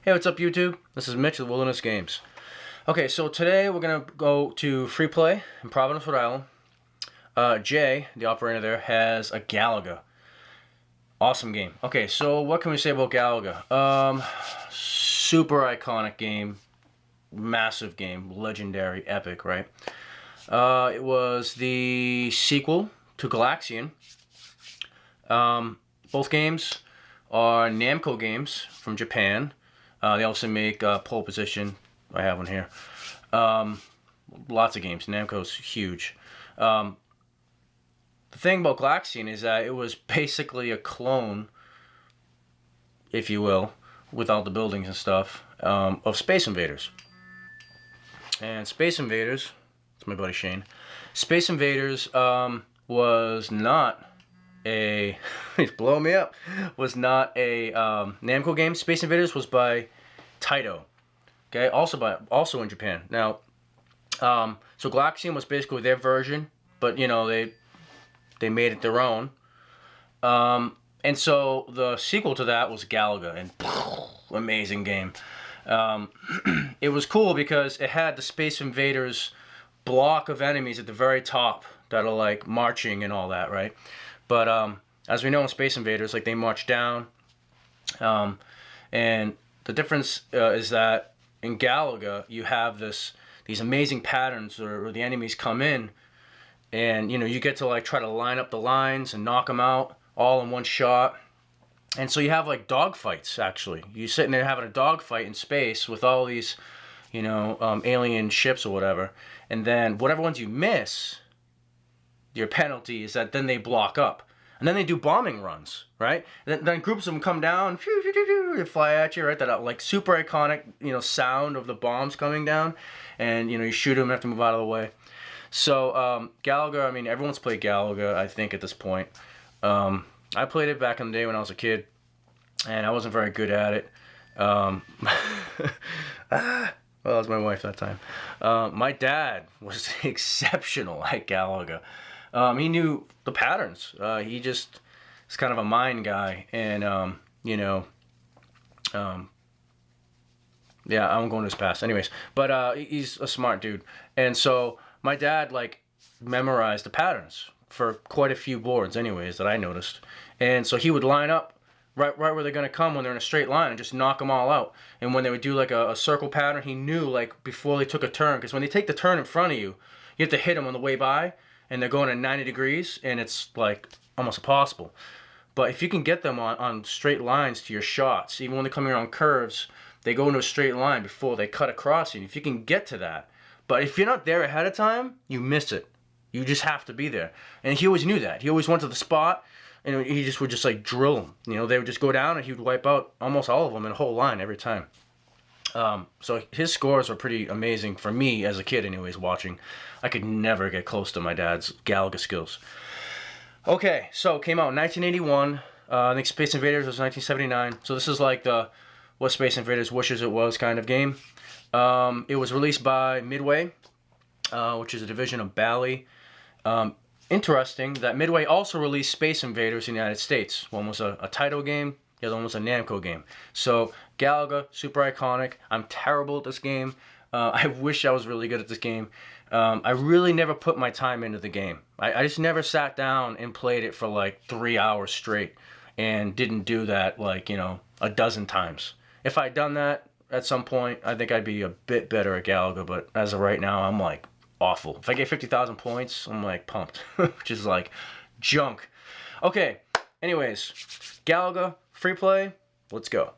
Hey, what's up YouTube? This is Mitch of the Wilderness Games. Okay, so today we're going to go to Freeplay in Providence, Rhode Island. Jay, the operator there, has a Galaga. Awesome game. Okay, so what can we say about Galaga? Super iconic game. Massive game. Legendary. Epic, right? It was the sequel to Galaxian. Both games are Namco games from Japan. They also make Pole Position. I have one here. Lots of games. Namco's huge. The thing about Galaxian is that it was basically a clone, if you will, with all the buildings and stuff, of Space Invaders. And Space Invaders, it's my buddy Shane. Space Invaders was not a he's blowing me up. Was not a Namco game. Space Invaders was by Taito. Okay, also in Japan. Now, so Galaxian was basically their version, but you know they made it their own. And so the sequel to that was Galaga, and amazing game. It was cool because it had the Space Invaders block of enemies at the very top that are like marching and all that, right? But as we know in Space Invaders, like they march down, and the difference is that in Galaga you have these amazing patterns where the enemies come in, and you know you get to like try to line up the lines and knock them out all in one shot. And so you have like dogfights. Actually, you're sitting there having a dogfight in space with all these, you know, alien ships or whatever, and then whatever ones you miss, your penalty is that then they block up. And then they do bombing runs, right? Then groups of them come down, they fly at you, right? That like super iconic, you know, sound of the bombs coming down. And, you know, you shoot them, you have to move out of the way. So, Galaga, I mean, everyone's played Galaga, I think, at this point. I played it back in the day when I was a kid, and I wasn't very good at it. Well, it was my wife that time. My dad was exceptional at Galaga. He knew the patterns. He just is kind of a mind guy, and you know, yeah, I'm going to his past, anyways. But he's a smart dude, and so my dad like memorized the patterns for quite a few boards, anyways, that I noticed. And so he would line up right where they're gonna come when they're in a straight line and just knock them all out. And when they would do like a circle pattern, he knew like before they took a turn, because when they take the turn in front of you, you have to hit them on the way by. And they're going at 90 degrees, and it's like almost impossible. But if you can get them on straight lines to your shots, even when they're coming around curves, they go into a straight line before they cut across you. If you can get to that. But if you're not there ahead of time, you miss it. You just have to be there. And he always knew that. He always went to the spot, and he just would just like drill them. You know, they would just go down, and he would wipe out almost all of them in a whole line every time. So his scores were pretty amazing for me as a kid anyways, watching. I could never get close to my dad's Galaga skills. Okay, so it came out in 1981. I think Space Invaders was 1979. So this is like the what Space Invaders wishes it was kind of game. It was released by Midway, which is a division of Bally. Interesting that Midway also released Space Invaders in the United States. One was a Taito game. The other one was a Namco game. So Galaga, super iconic. I'm terrible at this game. I wish I was really good at this game. I really never put my time into the game. I just never sat down and played it for like 3 hours straight, and didn't do that like, you know, a dozen times. If I'd done that at some point, I think I'd be a bit better at Galaga, but as of right now, I'm like awful. If I get 50,000 points, I'm like pumped, which is like junk. Okay, anyways, Galaga, Freeplay, let's go.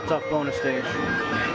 tough bonus stage.